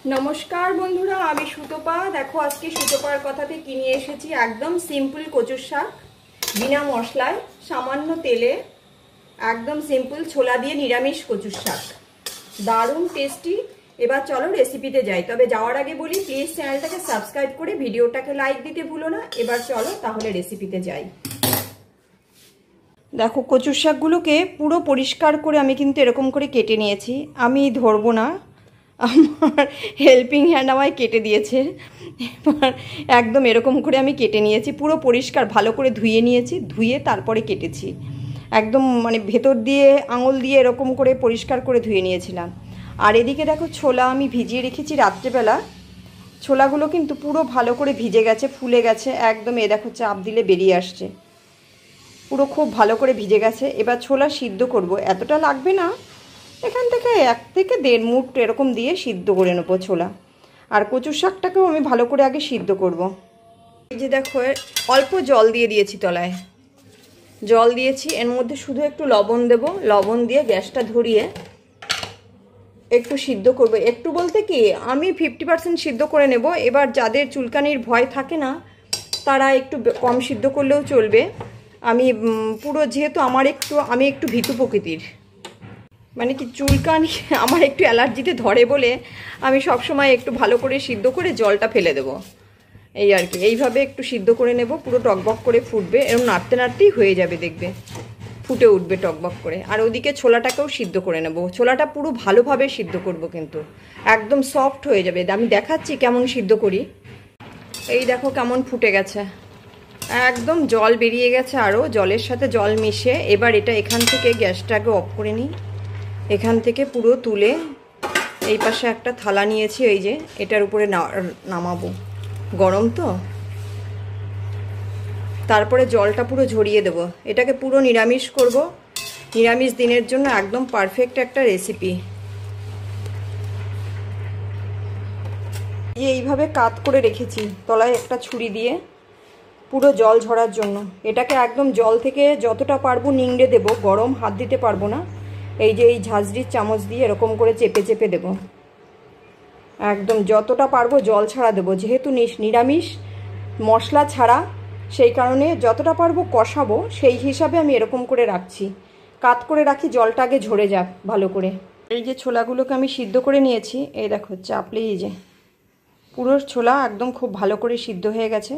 नमस्कार बंधुरा आमी सुतोपा। देखो आज के सुतोपार कथाते कि निये एसेछि एकदम सिम्पल कचुर शाक बिना मशलाय सामान्य तेले एकदम सिम्पल छोला दिए निरामिष कचुर शाक दारुण टेस्टी। एबार चलो रेसिपिते जाई। तबे जाओयार आगे बोली प्लिज चैनलटाके सबस्क्राइब करे भिडियोटाके लाइक दिते भुलो ना। एबार चलो ताहले रेसिपिते जाई। देखो कचुर शाकगुलोके पुरो परिष्कार करे आमी किन्तु एरकम करे केटे नियेछि। आमी धरबो ना, আমার হেল্পিং হ্যান্ড আমায় কেটে দিয়েছে। এবার একদম এরকম করে আমি কেটে নিয়েছি, পুরো পরিষ্কার ভালো করে ধুয়ে নিয়েছি, ধুয়ে তারপরে কেটেছি। একদম মানে ভেতর দিয়ে আঙুল দিয়ে এরকম করে পরিষ্কার করে ধুয়ে নিয়েছিলাম। আর এদিকে দেখো ছোলা আমি ভিজিয়ে রেখেছি রাত্রেবেলা। ছোলাগুলো কিন্তু পুরো ভালো করে ভিজে গেছে, ফুলে গেছে একদম। এ দেখো চাপ দিলে বেরিয়ে আসছে, পুরো খুব ভালো করে ভিজে গেছে। এবার ছোলা সিদ্ধ করব, এতটা লাগবে না, এখান থেকে 1 থেকে 1.5 মুঠ এরকম দিয়ে সিদ্ধ করে নেব ছোলা। আর কচুর শাকটাকেও আমি ভালো করে আগে সিদ্ধ করব। এই যে দেখো অল্প জল দিয়ে দিয়েছি, তলায় জল দিয়েছি, এর মধ্যে শুধু একটু লবণ দেব। লবণ দিয়ে গ্যাসটা ধরিয়ে একটু সিদ্ধ করব। একটু বলতে কি আমি 50% সিদ্ধ করে নেব। এবার যাদের চুলকানির ভয় থাকে না তারা একটু কম সিদ্ধ করলেও চলবে। আমি পুরো যেহেতু আমি একটু ভীতু প্রকৃতির, মানে কি চুলকানি আমার একটু অ্যালার্জিতে ধরে বলে আমি সব সময় একটু ভালো করে সিদ্ধ করে জলটা ফেলে দেব, এই আর কি। এইভাবে একটু সিদ্ধ করে নেব, পুরো টকবক করে ফুটবে, এরকম নাড়তে নাড়তেই হয়ে যাবে, দেখবে ফুটে উঠবে টকবক করে। আর ওদিকে ছোলাটাকেও সিদ্ধ করে নেব। ছোলাটা পুরো ভালোভাবে সিদ্ধ করব, কিন্তু একদম সফট হয়ে যাবে। আমি দেখাচ্ছি কেমন সিদ্ধ করি। এই দেখো কেমন ফুটে গেছে, একদম জল বেরিয়ে গেছে, আরও জলের সাথে জল মিশে। এবার এটা এখান থেকে গ্যাসটাকে অফ করে নিই। এখান থেকে পুরো তুলে এই পাশে একটা থালা নিয়েছি, এই যে এটার উপরে নামাবো, গরম তো। তারপরে জলটা পুরো ঝরিয়ে দেব। এটাকে পুরো নিরামিষ করব, নিরামিষ দিনের জন্য একদম পারফেক্ট একটা রেসিপি। এইভাবে কাত করে রেখেছি তলায় একটা ছুরি দিয়ে, পুরো জল ঝরার জন্য। এটাকে একদম জল থেকে যতটা পারবো নিংড়ে দেব, গরম হাত দিতে পারবো না। এই যে এই ঝাঁঝরির চামচ দিয়ে এরকম করে চেপে চেপে দেব, একদম যতটা পারবো জল ছাড়া দেব। যেহেতু নিরামিষ মশলা ছাড়া, সেই কারণে যতটা পারবো কষাবো, সেই হিসাবে আমি এরকম করে রাখছি, কাত করে রাখি, জলটা আগে ঝরে যাক ভালো করে। এই যে ছোলাগুলোকে আমি সিদ্ধ করে নিয়েছি, এই দেখো চাপলেই এই যে পুরো ছোলা একদম খুব ভালো করে সিদ্ধ হয়ে গেছে।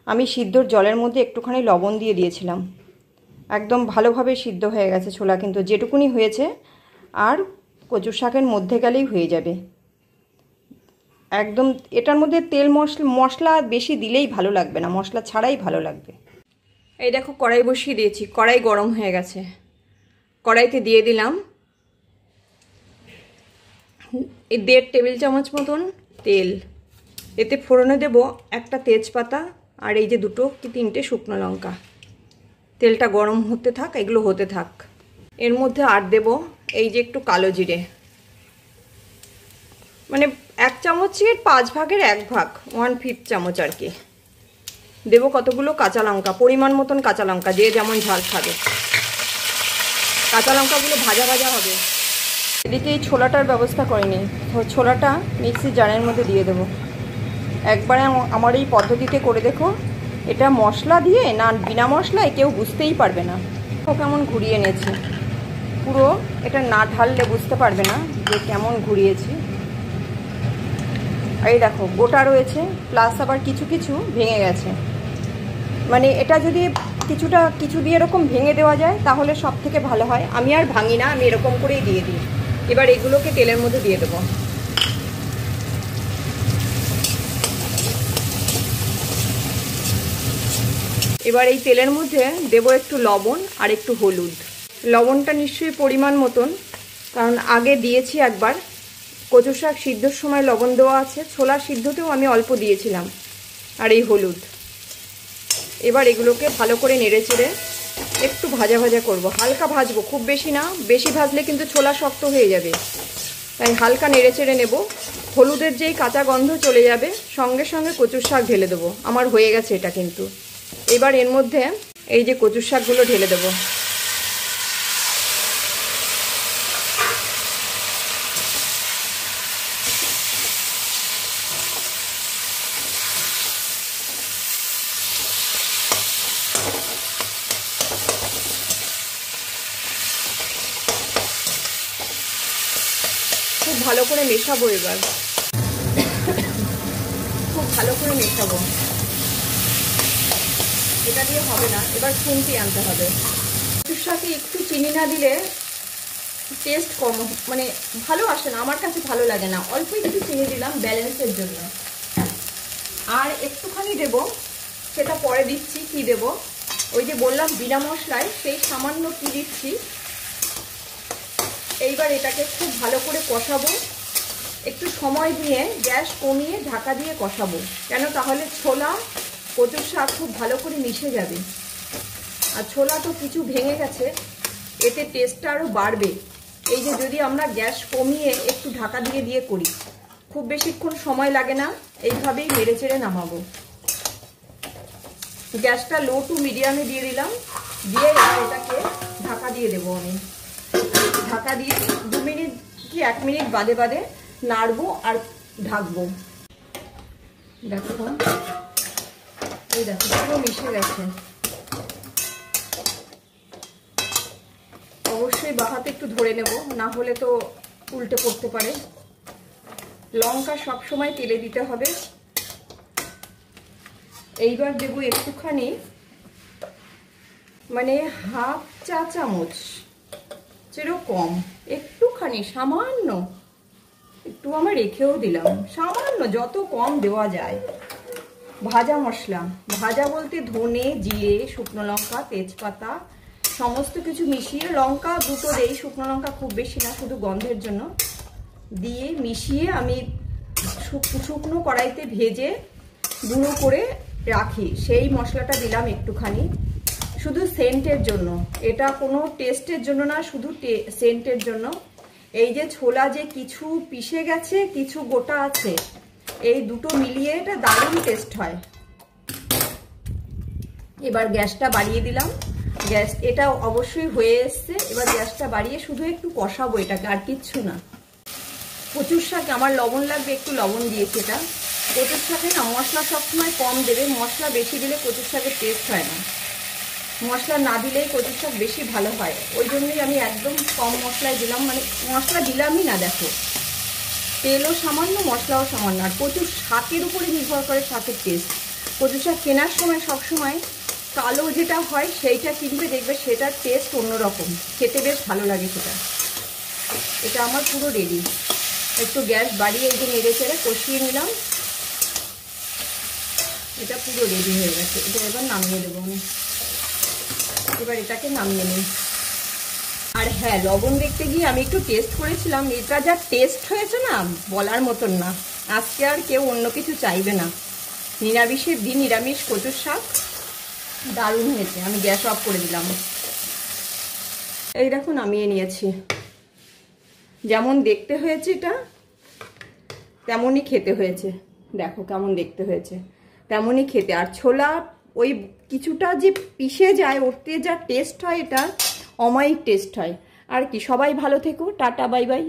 আমি সিদ্ধর জলের মধ্যে একটুখানি লবণ দিয়ে দিয়েছিলাম, একদম ভালোভাবে সিদ্ধ হয়ে গেছে ছোলা, কিন্তু যেটুকুনি হয়েছে আর কচুর শাকের মধ্যে গেলেই হয়ে যাবে একদম। এটার মধ্যে তেল মশলা বেশি দিলেই ভালো লাগবে না, মশলা ছাড়াই ভালো লাগবে। এই দেখো কড়াই বসিয়ে দিয়েছি, কড়াই গরম হয়ে গেছে। কড়াইতে দিয়ে দিলাম 1.5 টেবিল চামচ মতন তেল। এতে ফোড়নে দেব একটা তেজপাতা আর এই যে 2 কি 3টে শুকনো লঙ্কা। তেলটা গরম হতে থাক, এগুলো হতে থাক। এর মধ্যে আর দেব এই যে একটু কালো জিরে, মানে 1 চামচের 5 ভাগের 1 ভাগ, 1/5 চামচ আর কি। দেব কতগুলো কাঁচা লঙ্কা, পরিমাণ মতন কাঁচা লঙ্কা, যে যেমন ঝাল খাবে। কাঁচা লঙ্কাগুলো ভাজা ভাজা হবে। এদিকে এই ছোলাটার ব্যবস্থা করিনি, ছোলাটা মিক্সির জারের মধ্যে দিয়ে দেবো। একবারে আমার এই পদ্ধতিতে করে দেখো, এটা মশলা দিয়ে না বিনা মশলায় কেউ বুঝতেই পারবে না। ও কেমন ঘুরিয়ে নিয়েছি পুরো, এটা না ঢাললে বুঝতে পারবে না যে কেমন ঘুরিয়েছি। এই দেখো গোটা রয়েছে, প্লাস আবার কিছু কিছু ভেঙে গেছে। মানে এটা যদি কিছু দিয়ে এরকম ভেঙে দেওয়া যায় তাহলে সব থেকে ভালো হয়। আমি আর ভাঙি না, আমি এরকম করেই দিয়ে দিই। এবার এগুলোকে তেলের মধ্যে দিয়ে দেবো। এবার এই তেলের মধ্যে দেব একটু লবণ আর একটু হলুদ। লবণটা নিশ্চয়ই পরিমাণ মতন, কারণ আগে দিয়েছি একবার। কচুর শাক সিদ্ধর সময় লবণ দেওয়া আছে, ছোলা সিদ্ধতেও আমি অল্প দিয়েছিলাম। আর এই হলুদ। এবার এগুলোকে ভালো করে নেড়ে চেড়ে একটু ভাজা ভাজা করব, হালকা ভাজবো, খুব বেশি না। বেশি ভাজলে কিন্তু ছোলা শক্ত হয়ে যাবে, তাই হালকা নেড়ে চেড়ে নেব। হলুদের যেই কাঁচা গন্ধ চলে যাবে, সঙ্গে সঙ্গে কচুর শাক ঢেলে দেবো। আমার হয়ে গেছে এটা কিন্তু। এবার এর মধ্যে এই যে কচুর শাকগুলো ঢেলে দেবো। ভালো করে মেশাবো। এবার খুব ভালো করে মেশাবো, এটা দিয়ে হবে না, এবার খুন্তি আনতে হবে। কচুর শাকে একটু চিনি না দিলে টেস্ট কম, মানে ভালো আসে না, আমার কাছে ভালো লাগে না। অল্প একটু চিনি দিলাম ব্যালেন্সের জন্য। আর একটুখানি দেব, সেটা পরে দিচ্ছি কি দেব। ওই যে বললাম বিনা মশলায়, সেই সামান্য কি দিচ্ছি। এইবার এটাকে খুব ভালো করে কষাবো, একটু সময় দিয়ে গ্যাস কমিয়ে ঢাকা দিয়ে কষাবো, কেন তাহলে ছোলা কচুর শাক খুব ভালো করে মিশে যাবে। আর ছোলা তো কিছু ভেঙে গেছে, এতে টেস্টটা আরও বাড়বে। এই যে যদি আমরা গ্যাস কমিয়ে একটু ঢাকা দিয়ে দিয়ে করি, খুব বেশিক্ষণ সময় লাগে না, এইভাবেই নেড়ে চেড়ে নামাবো। গ্যাসটা লো টু মিডিয়ামে দিয়ে দিলাম, দিয়ে এটাকে ঢাকা দিয়ে দেবো আমি। ঢাকা দিয়ে 2 মিনিট কি 1 মিনিট বাদে বাদে নাড়বো আর ঢাকবো। দেখো, এই দেখো পুরো মিশে গেছে। অবশ্যই বাহাতে একটু ধরে নেব, না হলে তো উল্টে পড়তে পারে। লঙ্কা সব সময় তেলে দিতে হবে। এইবার দেবো একটুখানি, মানে হাফ চা চামচ যেরকম, একটুখানি সামান্য একটু আমার রেখেও দিলাম, সামান্য যত কম দেওয়া যায়, ভাজা মশলা। ভাজা বলতে ধনে, জিরে, শুকনো লঙ্কা, তেজপাতা সমস্ত কিছু মিশিয়ে, লঙ্কা দুটো দেই, শুকনো লঙ্কা খুব বেশি না, শুধু গন্ধের জন্য, দিয়ে মিশিয়ে আমি শুকনো কড়াইতে ভেজে গুঁড়ো করে রাখি। সেই মশলাটা দিলাম একটুখানি, শুধু সেন্টের জন্য, এটা কোনো টেস্টের জন্য না, শুধু সেন্টের জন্য। এই যে ছোলা যে কিছু পিষে গেছে, কিছু গোটা আছে, এই দুটো মিলিয়ে এটা দারুণ টেস্ট হয়। এবার গ্যাসটা বাড়িয়ে দিলাম, গ্যাস এটা অবশ্যই হয়ে এসছে। এবার গ্যাসটা বাড়িয়ে শুধু একটু কষাবো এটাকে, আর কিচ্ছু না। কচুর শাকে আমার লবণ লাগবে, একটু লবণ দিয়েছি। এটা কচুর শাকে না মশলা সবসময় কম দেবে, মশলা বেশি দিলে কচুর শাকের টেস্ট হয় না। মশলা না দিলেই কচুর শাক বেশি ভালো হয়, ওই জন্যই আমি একদম কম মশলায় দিলাম, মানে মশলা দিলামই না। দেখো তেলও সামান্য, মশলাও সামান্য। আর কচুর শাকের উপরে নির্ভর করে শাকের টেস্ট। কচুর শাক কেনার সময় সবসময় কালো যেটা হয় সেইটা কিনবে, দেখবে সেটার টেস্ট অন্যরকম, খেতে বেশ ভালো লাগে সেটা। এটা আমার পুরো রেডি। একটু গ্যাস বাড়িয়ে এই যে নেড়ে চেড়ে কষিয়ে নিলাম, এটা পুরো রেডি হয়ে গেছে। এটা এবার নামিয়ে দেবো আমি। এবার এটাকে নামিয়ে নিই। আর হ্যাঁ, লবণ দেখতে গিয়ে আমি একটু টেস্ট করেছিলাম, এটা যা টেস্ট হয়েছে না বলার মতন না। আজকে আর কেউ অন্য কিছু চাইবে না। নিরামিষের দিন নিরামিষ কচুর শাক দারুণ হয়েছে। আমি গ্যাস অফ করে দিলাম। এই দেখো নামিয়ে নিয়েছি। যেমন দেখতে হয়েছে এটা তেমনই খেতে হয়েছে। দেখো কেমন দেখতে হয়েছে, তেমনই খেতে। আর ছোলা ওই কিছুটা যে পিষে যায়, ওতে যা টেস্ট হয় এটা অমায়িক টেস্ট হয়। আর কি, সবাই ভালো থেকো, টাটা বাই বাই।